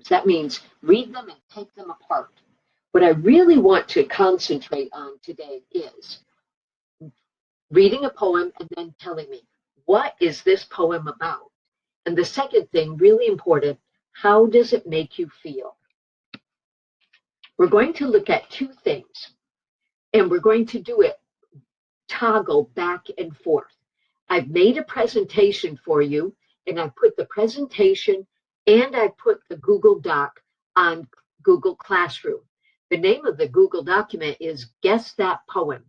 That means read them and take them apart. What I really want to concentrate on today is reading a poem and then telling me, what is this poem about? And the second thing, really important, how does it make you feel? We're going to look at two things, and we're going to do it toggle back and forth. I've made a presentation for you, and I put the presentation and I put the Google Doc on Google Classroom. The name of the Google document is Guess That Poem.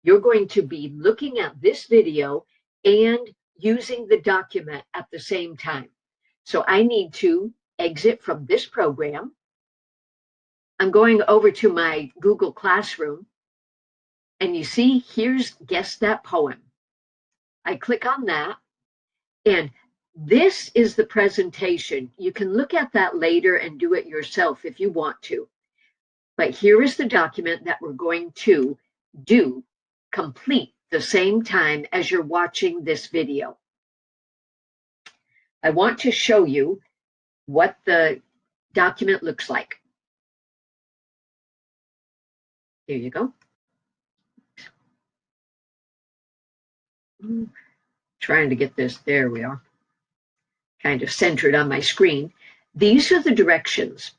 You're going to be looking at this video and using the document at the same time. So I need to exit from this program. I'm going over to my Google Classroom, and you see, here's Guess That Poem. I click on that, and this is the presentation. You can look at that later and do it yourself if you want to. But here is the document that we're going to complete the same time as you're watching this video. I want to show you what the document looks like. Here you go. Trying to get this, there we are, kind of centered on my screen. These are the directions.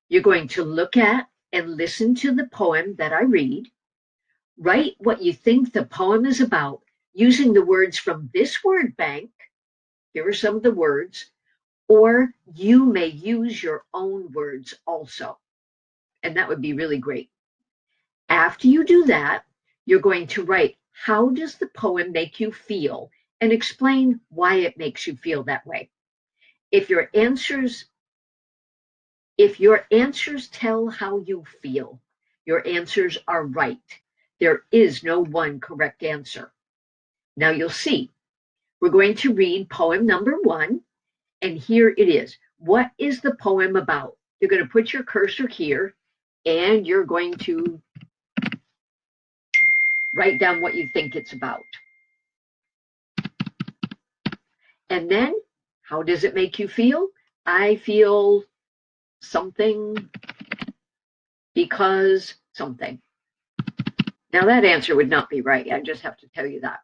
You're going to look at and listen to the poem that I read. Write what you think the poem is about using the words from this word bank. Here are some of the words, or you may use your own words also, and that would be really great. After you do that, you're going to write, how does the poem make you feel, and explain why it makes you feel that way. If your answers tell how you feel, your answers are right. There is no one correct answer. Now you'll see, we're going to read poem number 1, and here it is. What is the poem about? You're going to put your cursor here, and you're going to write down what you think it's about. And then, how does it make you feel? I feel something because something. Now that answer would not be right. I just have to tell you that.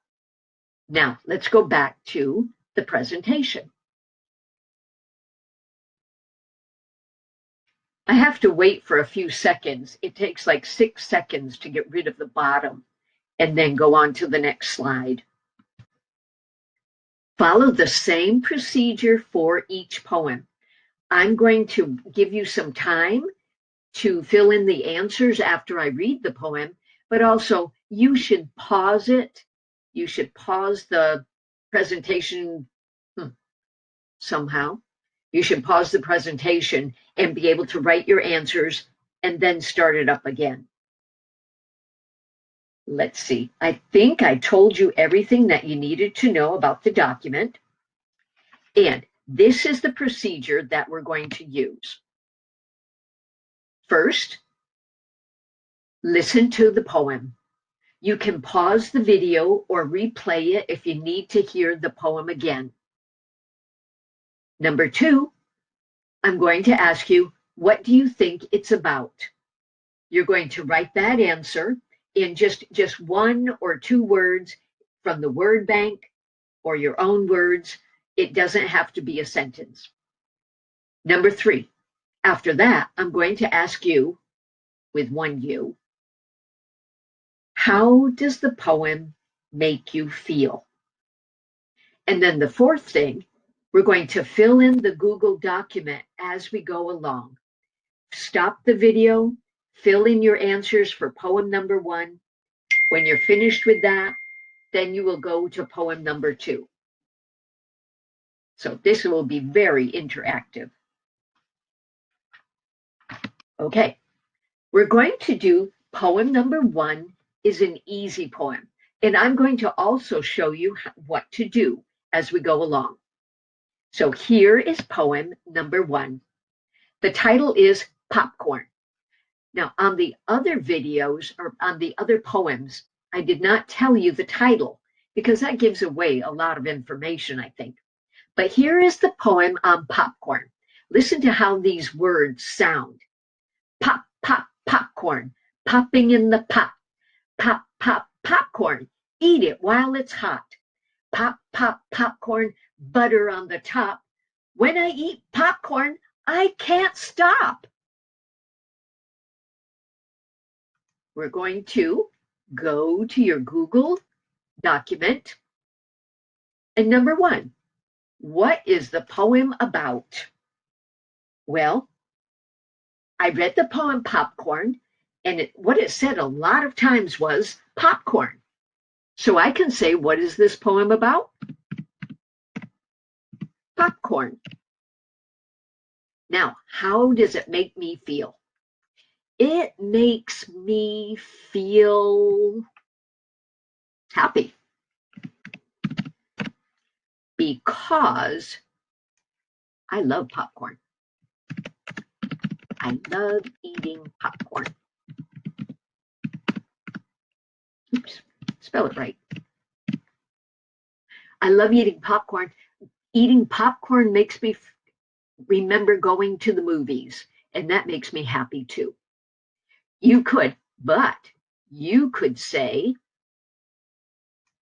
Now, let's go back to the presentation. I have to wait for a few seconds. It takes like 6 seconds to get rid of the bottom and then go on to the next slide. Follow the same procedure for each poem. I'm going to give you some time to fill in the answers after I read the poem, but also you should pause it. You should pause the presentation somehow. You should pause the presentation and be able to write your answers and then start it up again. Let's see. I think I told you everything that you needed to know about the document. And this is the procedure that we're going to use. First, listen to the poem. You can pause the video or replay it if you need to hear the poem again. Number 2, I'm going to ask you, what do you think it's about? You're going to write that answer in just 1 or 2 words from the word bank or your own words. It doesn't have to be a sentence. Number 3, after that, I'm going to ask you, with 1 you, how does the poem make you feel? And then the 4th thing, we're going to fill in the Google document as we go along. Stop the video, fill in your answers for poem number 1. When you're finished with that, then you will go to poem number 2. So this will be very interactive. Okay, we're going to do poem number 1 is an easy poem. And I'm going to also show you what to do as we go along. So here is poem number 1. The title is Popcorn. Now, on the other videos or on the other poems, I did not tell you the title because that gives away a lot of information, I think. But here is the poem on popcorn. Listen to how these words sound. Pop, pop, popcorn, popping in the pot. Pop, pop, popcorn, eat it while it's hot. Pop, pop, popcorn, butter on the top. When I eat popcorn, I can't stop. We're going to go to your Google document. And number 1, what is the poem about? Well, I read the poem Popcorn, and what it said a lot of times was popcorn. So I can say, what is this poem about? Popcorn. Now, how does it make me feel? It makes me feel happy because I love popcorn. I love eating popcorn. Oops, spell it right. I love eating popcorn. Eating popcorn makes me remember going to the movies, and that makes me happy too. You could say,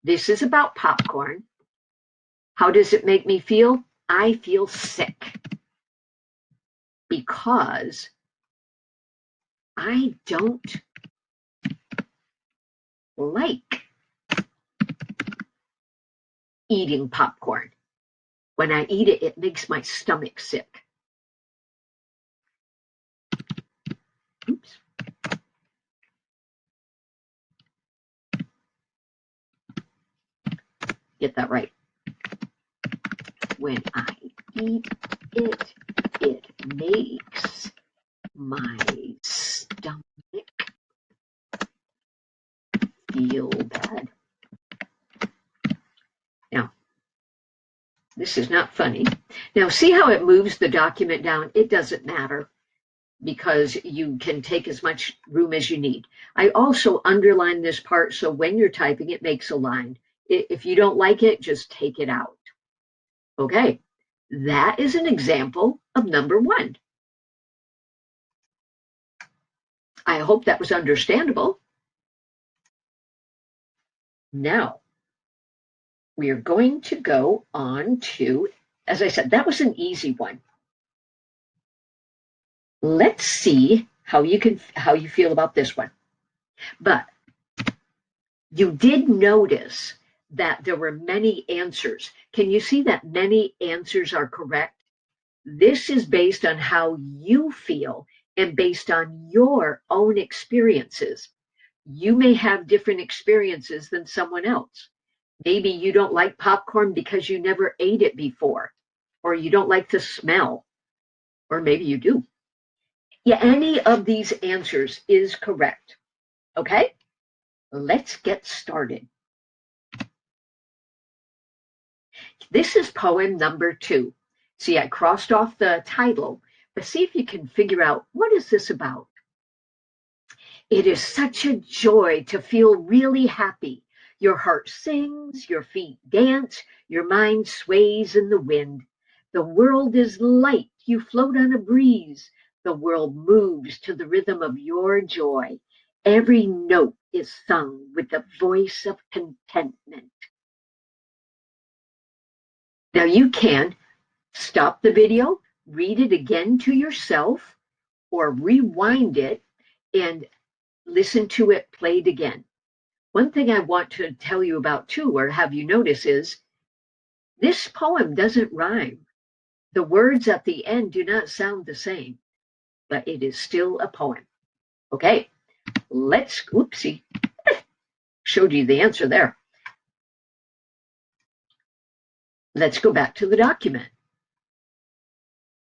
this is about popcorn. How does it make me feel? I feel sick because I don't like eating popcorn. When I eat it, it makes my stomach sick. Oops. Get that right. When I eat it, it makes my stomach feel bad. Now, this is not funny. Now, see how it moves the document down? It doesn't matter because you can take as much room as you need. I also underline this part so when you're typing, it makes a line. If you don't like it, just take it out. Okay, that is an example of number 1. I hope that was understandable. Now, we are going to go on to, as I said, that was an easy one. Let's see how you feel about this one. But you did notice that there were many answers. Can you see that many answers are correct? This is based on how you feel and based on your own experiences. You may have different experiences than someone else. Maybe you don't like popcorn because you never ate it before, or you don't like the smell, or maybe you do. Yeah, any of these answers is correct. Okay, let's get started. This is poem number 2. See, I crossed off the title, but see if you can figure out what is this about. It is such a joy to feel really happy. Your heart sings, your feet dance, your mind sways in the wind. The world is light, you float on a breeze. The world moves to the rhythm of your joy. Every note is sung with the voice of contentment. Now you can stop the video, read it again to yourself, or rewind it and listen to it played again. One thing I want to tell you about too, or have you notice, is this poem doesn't rhyme. The words at the end do not sound the same, but it is still a poem. Okay, oopsie, showed you the answer there. Let's go back to the document.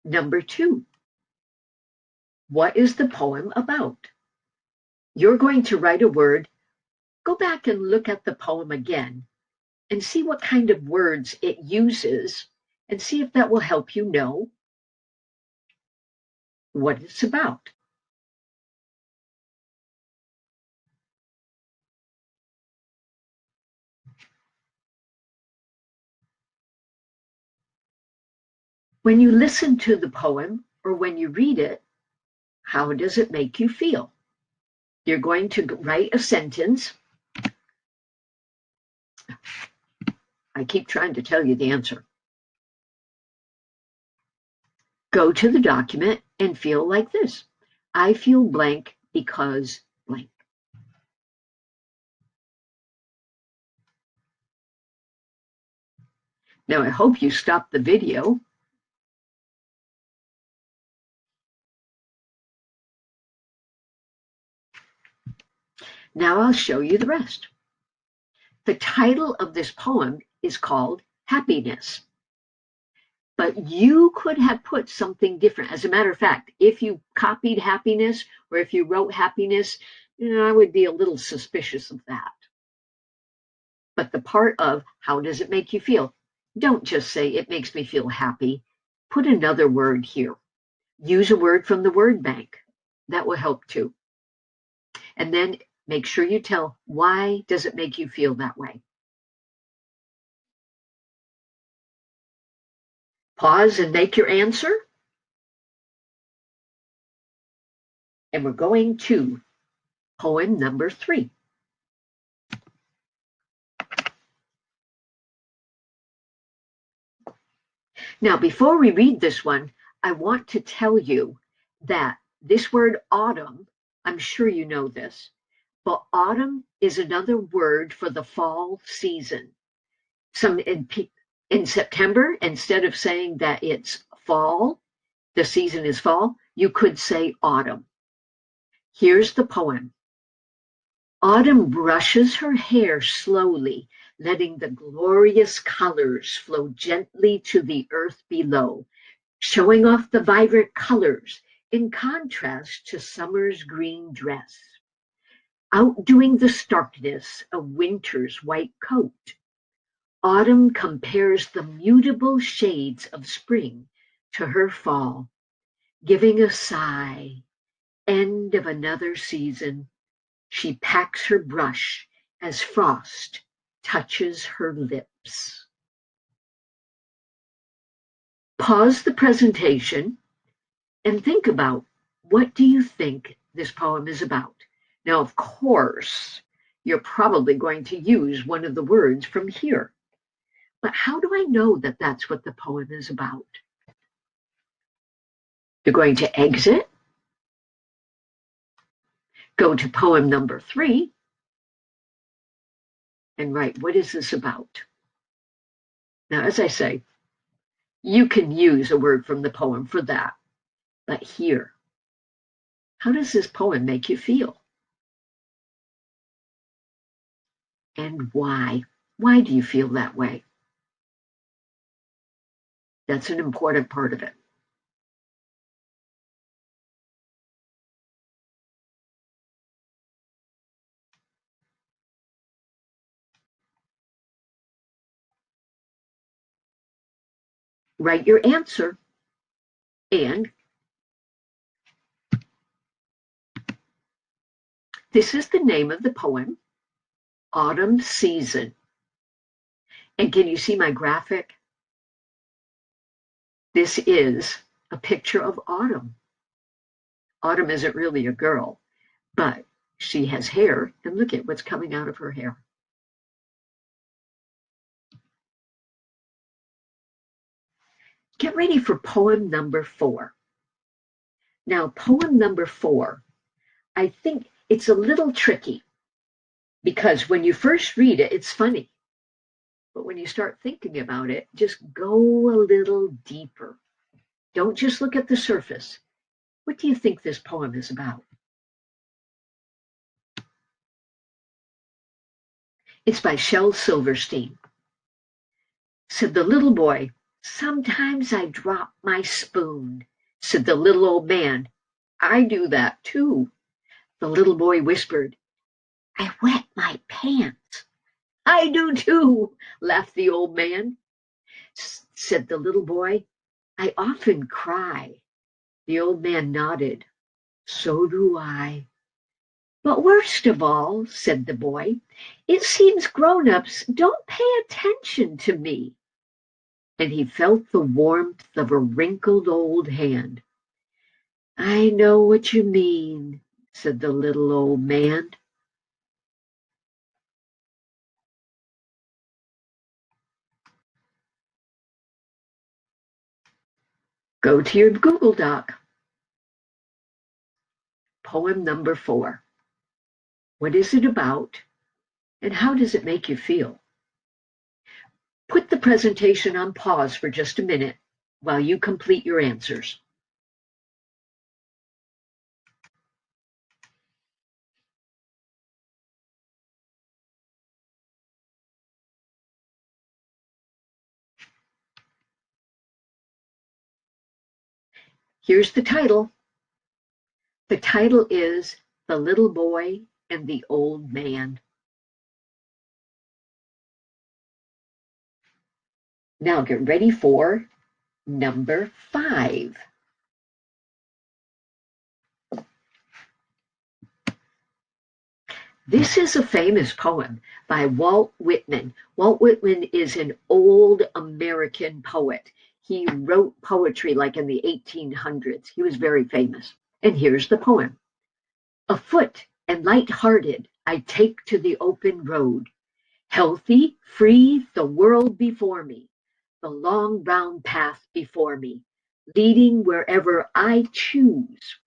Number 2, what is the poem about? You're going to write a word. Go back and look at the poem again and see what kind of words it uses and see if that will help you know what it's about. When you listen to the poem or when you read it, how does it make you feel? You're going to write a sentence. I keep trying to tell you the answer. Go to the document and feel like this. I feel blank because blank. Now, I hope you stopped the video. Now I'll show you the rest. The title of this poem is called Happiness. But you could have put something different. As a matter of fact, if you copied happiness or if you wrote happiness, I would be a little suspicious of that. But the part of how does it make you feel? Don't just say it makes me feel happy. Put another word here. Use a word from the word bank. That will help too. And then make sure you tell why does it make you feel that way. Pause and make your answer. And we're going to poem number 3. Now, before we read this one, I want to tell you that this word autumn, I'm sure you know this, but autumn is another word for the fall season. In September, instead of saying that it's fall, the season is fall, you could say autumn. Here's the poem. Autumn brushes her hair slowly, letting the glorious colors flow gently to the earth below, showing off the vibrant colors in contrast to summer's green dress, outdoing the starkness of winter's white coat. Autumn compares the mutable shades of spring to her fall, giving a sigh, end of another season. She packs her brush as frost touches her lips. Pause the presentation and think about, what do you think this poem is about? Now, of course, you're probably going to use one of the words from here. But how do I know that that's what the poem is about? You're going to exit, go to poem number 3, and write, what is this about? Now, as I say, you can use a word from the poem for that. But here, how does this poem make you feel? And why? Why do you feel that way? That's an important part of it. Write your answer, and this is the name of the poem, Autumn Season. And can you see my graphic? This is a picture of Autumn. Autumn isn't really a girl, but she has hair, and look at what's coming out of her hair. Get ready for poem number 4. Now, poem number 4, I think it's a little tricky because when you first read it, it's funny. But when you start thinking about it, just go a little deeper. Don't just look at the surface. What do you think this poem is about? It's by Shel Silverstein. Said the little boy, sometimes I drop my spoon. Said the little old man, I do that too. The little boy whispered, I wet my pants. I do too, laughed the old man. Said the little boy, I often cry. The old man nodded. So do I. But worst of all, said the boy, it seems grown-ups don't pay attention to me. and he felt the warmth of a wrinkled old hand. "I know what you mean," said the little old man. Go to your Google Doc. Poem number 4. What is it about, and how does it make you feel? Put the presentation on pause for just a minute while you complete your answers. Here's the title. The title is The Little Boy and the Old Man. Now get ready for number 5. This is a famous poem by Walt Whitman. Walt Whitman is an old American poet. He wrote poetry like in the 1800s. He was very famous. And here's the poem. Afoot and light-hearted, I take to the open road. Healthy, free, the world before me, the long round path before me, leading wherever I choose.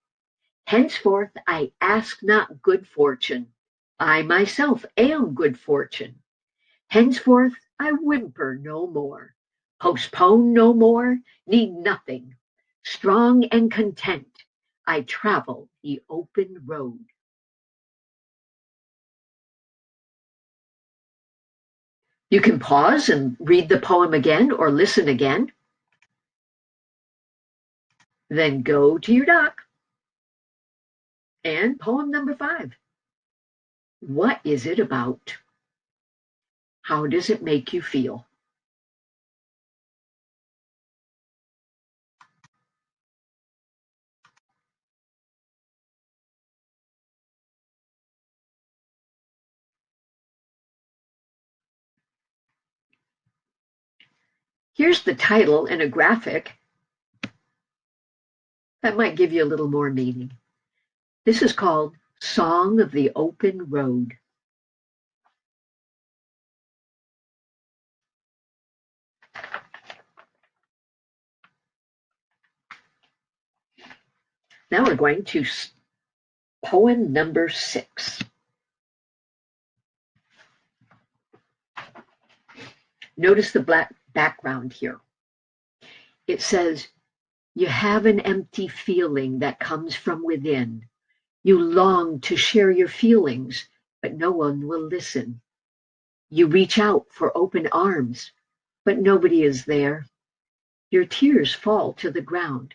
Henceforth I ask not good fortune. I myself am good fortune. Henceforth I whimper no more, postpone no more, need nothing. Strong and content, I travel the open road. You can pause and read the poem again or listen again. Then go to your doc. And poem number 5. What is it about? How does it make you feel? Here's the title and a graphic that might give you a little more meaning. This is called Song of the Open Road. Now we're going to poem number 6. Notice the black background here. It says, you have an empty feeling that comes from within. You long to share your feelings, but no one will listen. You reach out for open arms, but nobody is there. Your tears fall to the ground,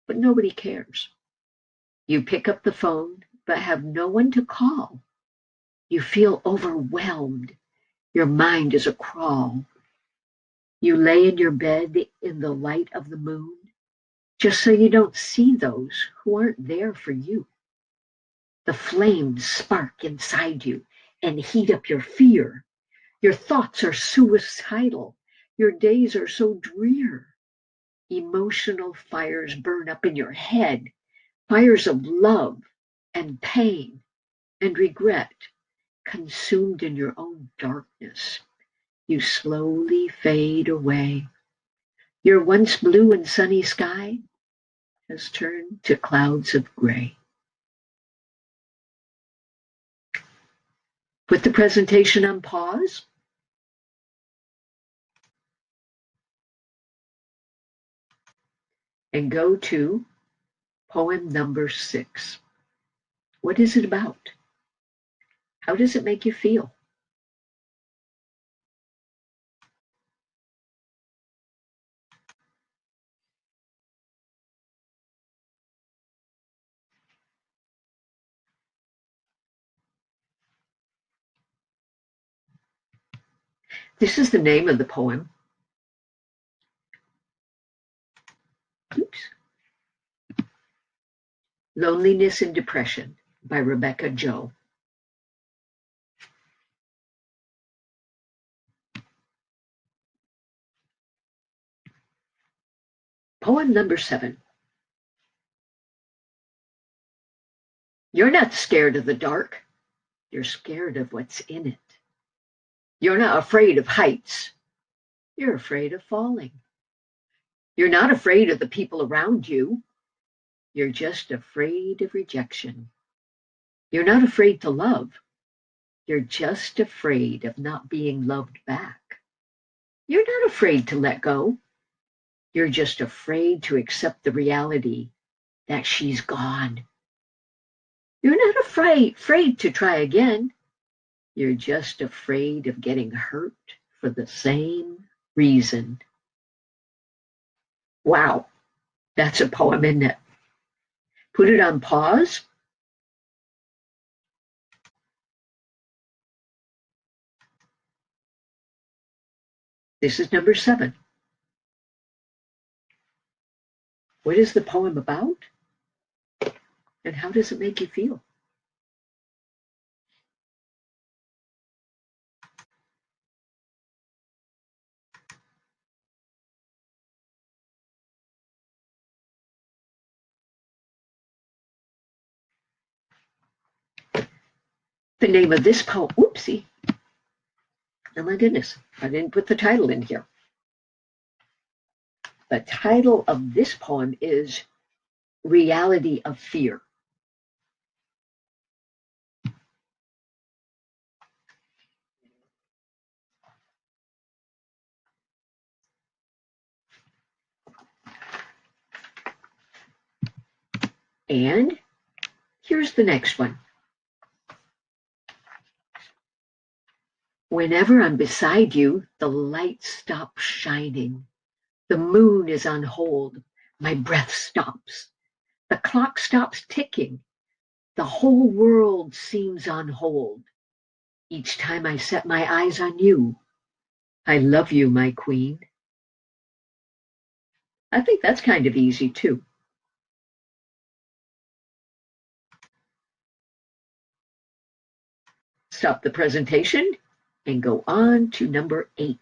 but nobody cares. You pick up the phone, but have no one to call. You feel overwhelmed. Your mind is a crawl. You lay in your bed in the light of the moon, just so you don't see those who aren't there for you. The flames spark inside you and heat up your fear. Your thoughts are suicidal. Your days are so drear. Emotional fires burn up in your head, fires of love and pain and regret, consumed in your own darkness. You slowly fade away. Your once blue and sunny sky has turned to clouds of gray. Put the presentation on pause. And go to poem number 6. What is it about? How does it make you feel? This is the name of the poem. Oops. Loneliness and Depression by Rebecca Joe. Poem number 7. You're not scared of the dark. You're scared of what's in it. You're not afraid of heights. You're afraid of falling. You're not afraid of the people around you. You're just afraid of rejection. You're not afraid to love. You're just afraid of not being loved back. You're not afraid to let go. You're just afraid to accept the reality that she's gone. You're not afraid to try again. You're just afraid of getting hurt for the same reason. Wow, that's a poem, isn't it? Put it on pause. This is number 7. What is the poem about? And how does it make you feel? The name of this poem, whoopsie. Oh my goodness, I didn't put the title in here. The title of this poem is Reality of Fear. And here's the next one. Whenever I'm beside you, the lights stop shining. The moon is on hold. My breath stops. The clock stops ticking. The whole world seems on hold. Each time I set my eyes on you, I love you, my queen. I think that's kind of easy too. Stop the presentation and go on to number 8.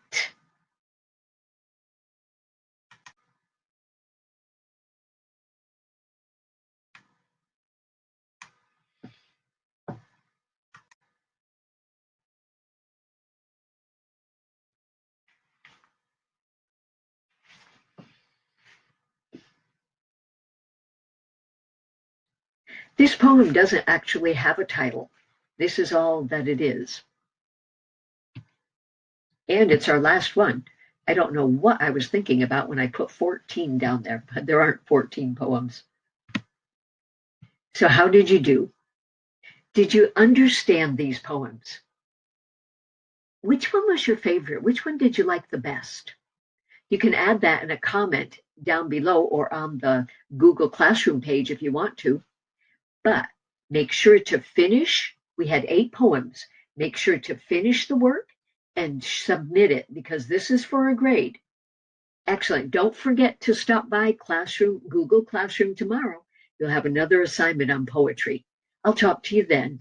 This poem doesn't actually have a title. This is all that it is. And it's our last one. I don't know what I was thinking about when I put 14 down there, but there aren't 14 poems. So how did you do? Did you understand these poems? Which one was your favorite? Which one did you like the best? You can add that in a comment down below or on the Google Classroom page if you want to. But make sure to finish. We had 8 poems. Make sure to finish the work and submit it because this is for a grade. Excellent. Don't forget to stop by Google Classroom tomorrow. You'll have another assignment on poetry. I'll talk to you then.